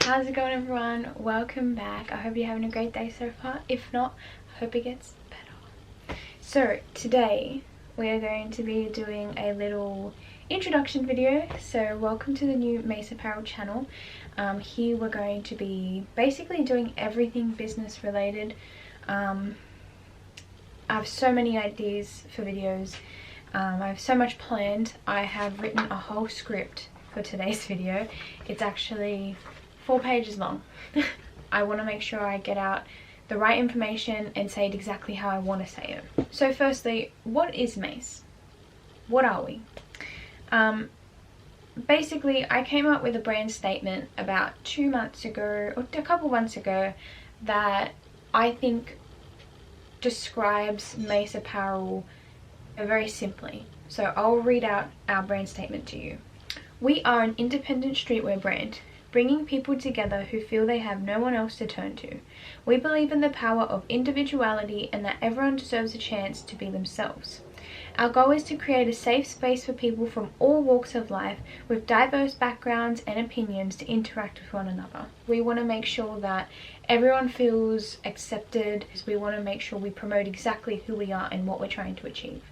How's it going, everyone? Welcome back. I hope you're having a great day so far. If not, I hope it gets better. So today we are going to be doing a little introduction video. So welcome to the new Meis Apparel channel. Here we're going to be basically doing everything business related. I have so many ideas for videos. I have so much planned. I have written a whole script for today's video. It's actually 4 pages long. I want to make sure I get out the right information and say it exactly how I want to say it. So firstly, what is Meis? What are we? Basically, I came up with a brand statement about 2 months ago, or a couple months ago, that I think describes Meis Apparel very simply. So I'll read out our brand statement to you. We are an independent streetwear brand, bringing people together who feel they have no one else to turn to. We believe in the power of individuality and that everyone deserves a chance to be themselves. Our goal is to create a safe space for people from all walks of life with diverse backgrounds and opinions to interact with one another. We want to make sure that everyone feels accepted. We want to make sure we promote exactly who we are and what we're trying to achieve.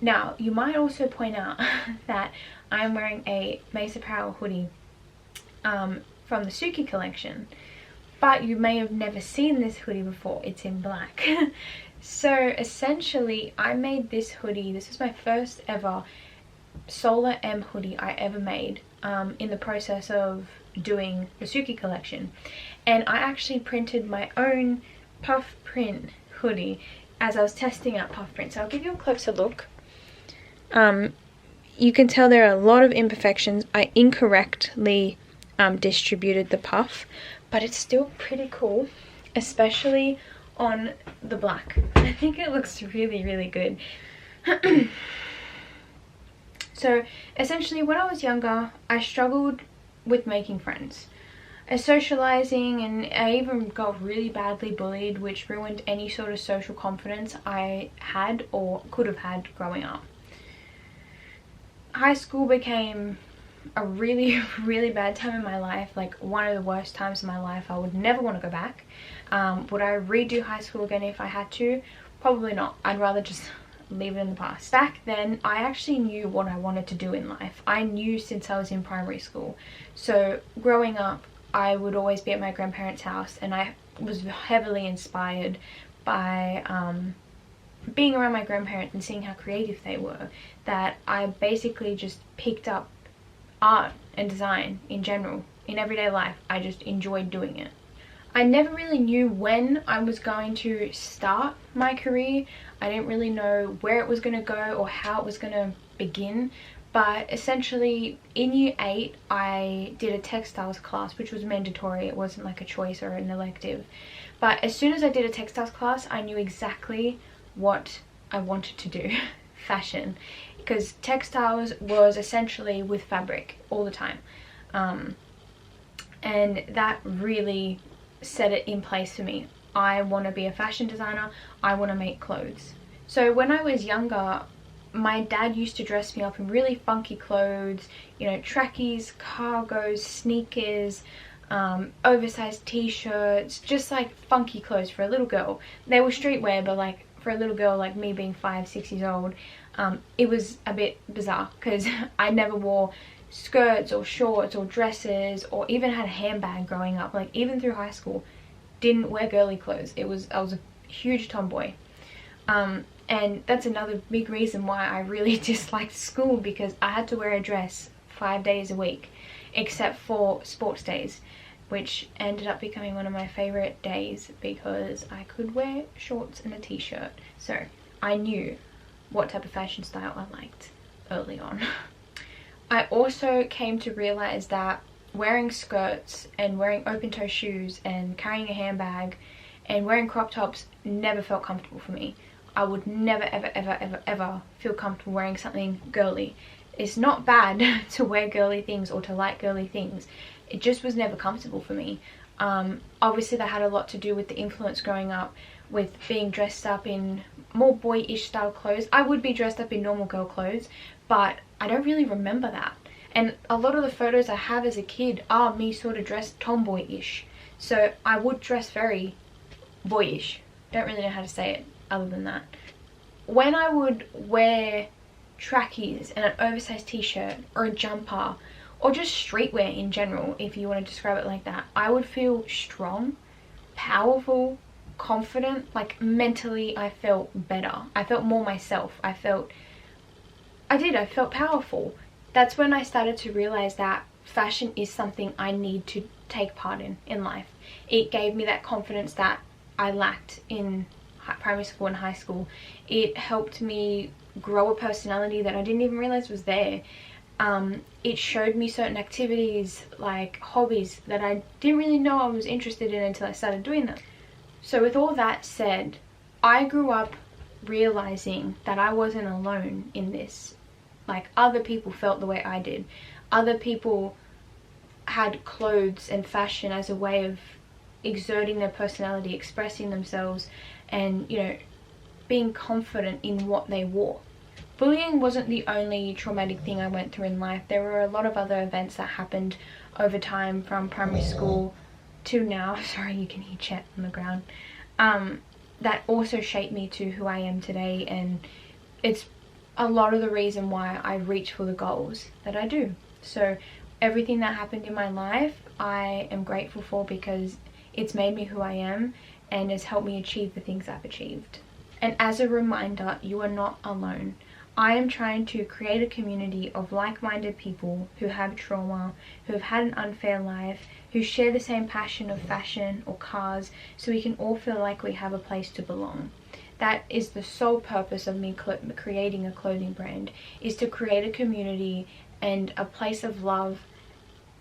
Now, you might also point out that I'm wearing a Meis Apparel hoodie from the Suki collection, but you may have never seen this hoodie before. It's in black. So essentially, I made this hoodie. This is my first ever Solar M hoodie I ever made in the process of doing the Suki collection, and I actually printed my own puff print hoodie as I was testing out puff print. So I'll give you a closer look. You can tell there are a lot of imperfections. I incorrectly distributed the puff, but it's still pretty cool, especially on the black. I think it looks really good. So essentially, when I was younger, I struggled with making friends, socializing, and I even got really badly bullied, which ruined any sort of social confidence I had or could have had growing up. High school became a really bad time in my life, like one of the worst times in my life. I would never want to go back. Would I redo high school again if I had to? Probably not. I'd rather just leave it in the past. Back then, I actually knew what I wanted to do in life. I knew since I was in primary school. So growing up, I would always be at my grandparents' house, and I was heavily inspired by being around my grandparents and seeing how creative they were, that I basically just picked up art and design in general. In everyday life, I just enjoyed doing it. I never really knew when I was going to start my career. I didn't really know where it was going to go or how it was going to begin, but essentially in year 8 I did a textiles class, which was mandatory. It wasn't like a choice or an elective. But as soon as I did a textiles class, I knew exactly what I wanted to do. Fashion, because textiles was essentially with fabric all the time, and that really set it in place for me. I want to be a fashion designer. I want to make clothes. So when I was younger, my dad used to dress me up in really funky clothes, you know, trackies, cargos, sneakers, oversized t-shirts, just like funky clothes for a little girl. They were streetwear, but like for a little girl like me, being 5-6 years old, it was a bit bizarre because I never wore skirts or shorts or dresses or even had a handbag growing up. Like even through high school, didn't wear girly clothes. I was a huge tomboy, and that's another big reason why I really disliked school, because I had to wear a dress 5 days a week except for sports days, which ended up becoming one of my favorite days because I could wear shorts and a t-shirt. So I knew what type of fashion style I liked early on. I also came to realize that wearing skirts and wearing open-toe shoes and carrying a handbag and wearing crop tops never felt comfortable for me. I would never ever feel comfortable wearing something girly. It's not bad to wear girly things or to like girly things. It just was never comfortable for me. Obviously that had a lot to do with the influence growing up with being dressed up in more boyish style clothes. I would be dressed up in normal girl clothes, but I don't really remember that. And a lot of the photos I have as a kid are me sort of dressed tomboyish. So I would dress very boyish. Don't really know how to say it other than that. When I would wear trackies and an oversized t-shirt or a jumper, or just streetwear in general, if you want to describe it like that, I would feel strong, powerful, confident. Like mentally I felt better. I felt more myself. I felt powerful. That's when I started to realize that fashion is something I need to take part in life. It gave me that confidence that I lacked in primary school and high school. It helped me grow a personality that I didn't even realize was there. It showed me certain activities, like hobbies, that I didn't really know I was interested in until I started doing them. So with all that said, I grew up realizing that I wasn't alone in this. Like, other people felt the way I did. Other people had clothes and fashion as a way of exerting their personality, expressing themselves, and, you know, being confident in what they wore. Bullying wasn't the only traumatic thing I went through in life. There were a lot of other events that happened over time, from primary school to now. Sorry, you can hear Chet on the ground. That also shaped me to who I am today, and it's a lot of the reason why I reach for the goals that I do. So everything that happened in my life, I am grateful for, because it's made me who I am and has helped me achieve the things I've achieved. And as a reminder, you are not alone. I am trying to create a community of like-minded people who have trauma, who have had an unfair life, who share the same passion of fashion or cars, so we can all feel like we have a place to belong. That is the sole purpose of me creating a clothing brand, is to create a community and a place of love,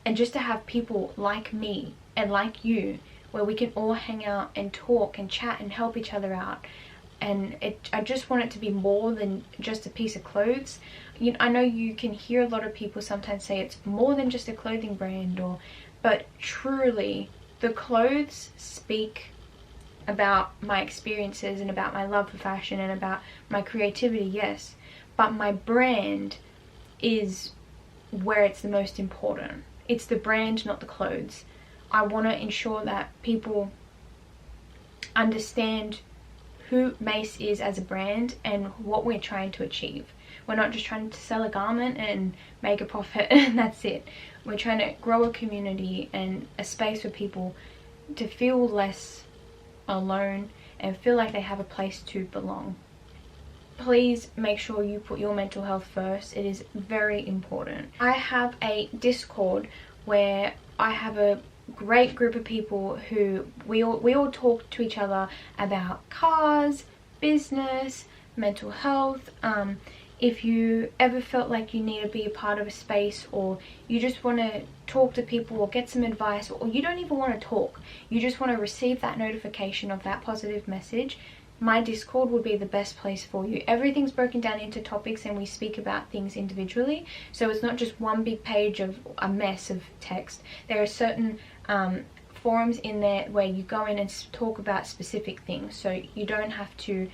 and just to have people like me and like you, where we can all hang out and talk and chat and help each other out. And I just want it to be more than just a piece of clothes. You know, I know you can hear a lot of people sometimes say it's more than just a clothing brand, but truly the clothes speak about my experiences and about my love for fashion and about my creativity, yes, but my brand is where it's the most important. It's the brand, not the clothes. I want to ensure that people understand who Meis is as a brand and what we're trying to achieve. We're not just trying to sell a garment and make a profit and that's it. We're trying to grow a community and a space for people to feel less alone and feel like they have a place to belong. Please make sure you put your mental health first. It is very important. I have a Discord where I have a great group of people who we all talk to each other about cars, business, mental health. If you ever felt like you need to be a part of a space, or you just want to talk to people or get some advice, or you don't even want to talk, you just want to receive that notification of that positive message, my Discord would be the best place for you. Everything's broken down into topics and we speak about things individually, so it's not just one big page of a mess of text. There are certain forums in there where you go in and talk about specific things, so you don't have to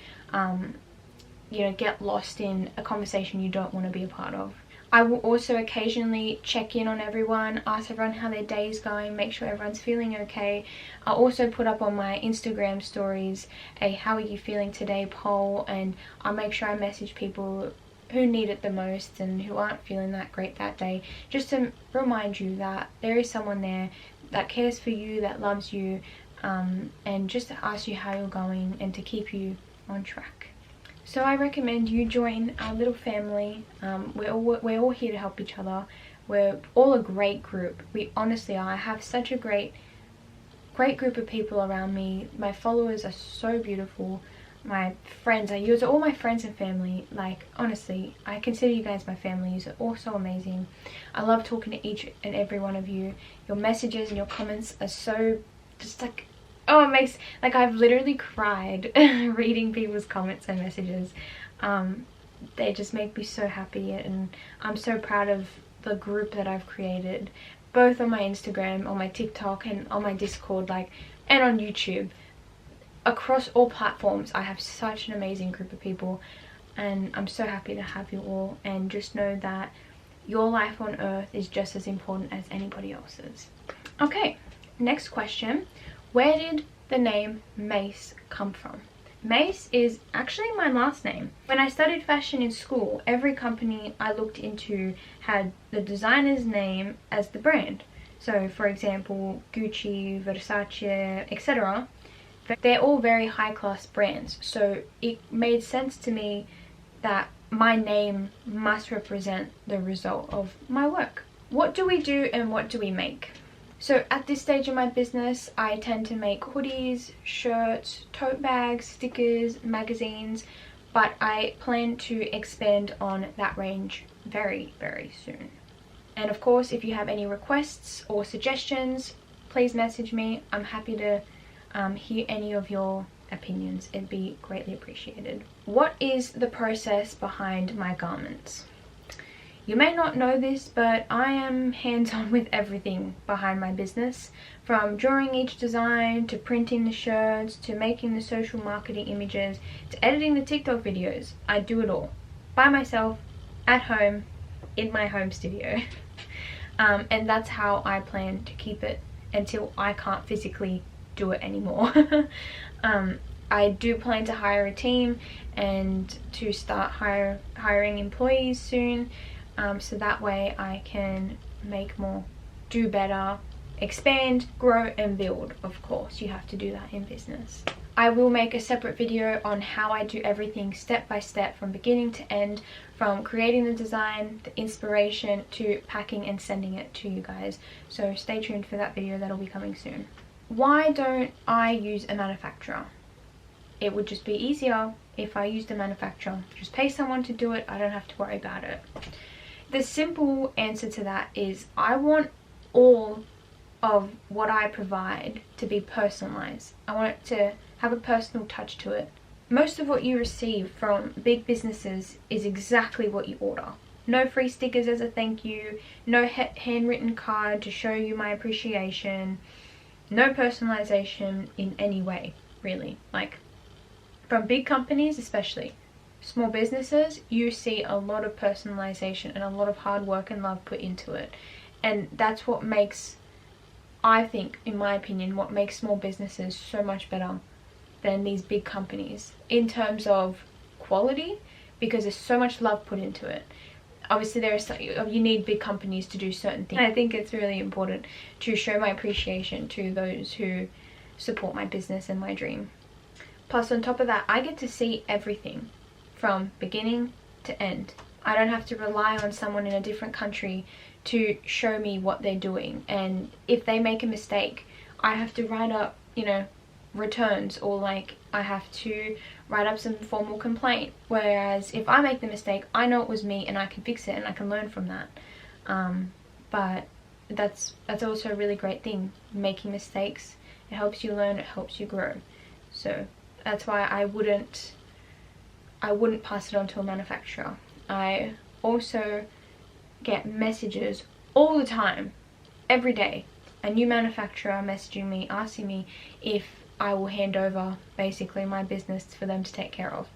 you know, get lost in a conversation you don't want to be a part of. I will also occasionally check in on everyone, ask everyone how their day is going, make sure everyone's feeling okay. I also put up on my Instagram stories a how are you feeling today poll, and I'll make sure I message people who need it the most and who aren't feeling that great that day, just to remind you that there is someone there that cares for you, that loves you, and just to ask you how you're going and to keep you on track. So I recommend you join our little family. We're all here to help each other. We're all a great group. We honestly are. I have such a great group of people around me. My followers are so beautiful. My friends, I use all my friends and family. Like, honestly, I consider you guys my family. You're all so amazing. I love talking to each and every one of you. Your messages and your comments are so just like, oh, it makes, like, I've literally cried reading people's comments and messages. They just make me so happy, and I'm so proud of the group that I've created, both on my Instagram, on my TikTok, and on my Discord, like, and on YouTube. Across all platforms, I have such an amazing group of people, and I'm so happy to have you all. And just know that your life on earth is just as important as anybody else's. Okay, next question. Where did the name Meis come from? Meis is actually my last name. When I studied fashion in school, every company I looked into had the designer's name as the brand. So for example, Gucci, Versace, etc. They're all very high-class brands, so it made sense to me that my name must represent the result of my work. What do we do and what do we make? So at this stage of my business, I tend to make hoodies, shirts, tote bags, stickers, magazines, but I plan to expand on that range very, very soon. And of course, if you have any requests or suggestions, please message me. I'm happy to hear any of your opinions. It'd be greatly appreciated. What is the process behind my garments? You may not know this, but I am hands-on with everything behind my business, from drawing each design, to printing the shirts, to making the social marketing images, to editing the TikTok videos. I do it all by myself, at home, in my home studio. And that's how I plan to keep it until I can't physically do it anymore. I do plan to hire a team and to start hiring employees soon, so that way I can make more, do better, expand, grow and build. Of course, you have to do that in business. I will make a separate video on how I do everything step by step from beginning to end, from creating the design, the inspiration, to packing and sending it to you guys. So stay tuned for that video, that'll be coming soon. Why don't I use a manufacturer? It would just be easier if I used a manufacturer. Just pay someone to do it, I don't have to worry about it. The simple answer to that is I want all of what I provide to be personalized. I want it to have a personal touch to it. Most of what you receive from big businesses is exactly what you order. No free stickers as a thank you, no handwritten card to show you my appreciation, no personalization in any way, really. Like, from big companies especially, small businesses, you see a lot of personalization and a lot of hard work and love put into it. And that's what makes, I think, in my opinion, what makes small businesses so much better than these big companies in terms of quality, because there's so much love put into it. Obviously you need big companies to do certain things. I think it's really important to show my appreciation to those who support my business and my dream. Plus, on top of that, I get to see everything from beginning to end. I don't have to rely on someone in a different country to show me what they're doing, and if they make a mistake, I have to write up, you know, returns, or like I have to write up some formal complaint. Whereas if I make the mistake, I know it was me and I can fix it and I can learn from that. But that's also a really great thing, making mistakes. It helps you learn, it helps you grow. So that's why I wouldn't pass it on to a manufacturer. I also get messages all the time, every day, a new manufacturer messaging me, asking me if I will hand over basically my business for them to take care of.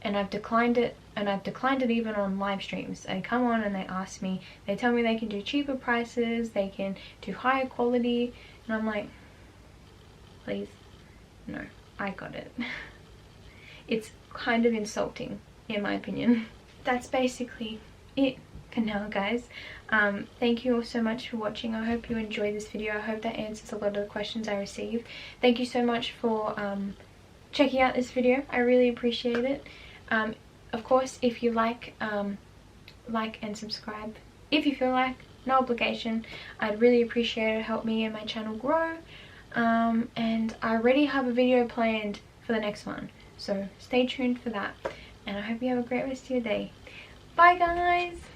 And I've declined it, and I've declined it even on live streams. They come on and they ask me, they tell me they can do cheaper prices, they can do higher quality, and I'm like, please, no, I got it. It's kind of insulting, in my opinion. That's basically it for now, guys. Thank you all so much for watching. I hope you enjoyed this video. I hope that answers a lot of the questions I received. Thank you so much for checking out this video. I really appreciate it. Of course, if you like and subscribe if you feel like, no obligation. I'd really appreciate it. Help me and my channel grow. And I already have a video planned for the next one, so stay tuned for that, and I hope you have a great rest of your day. Bye guys.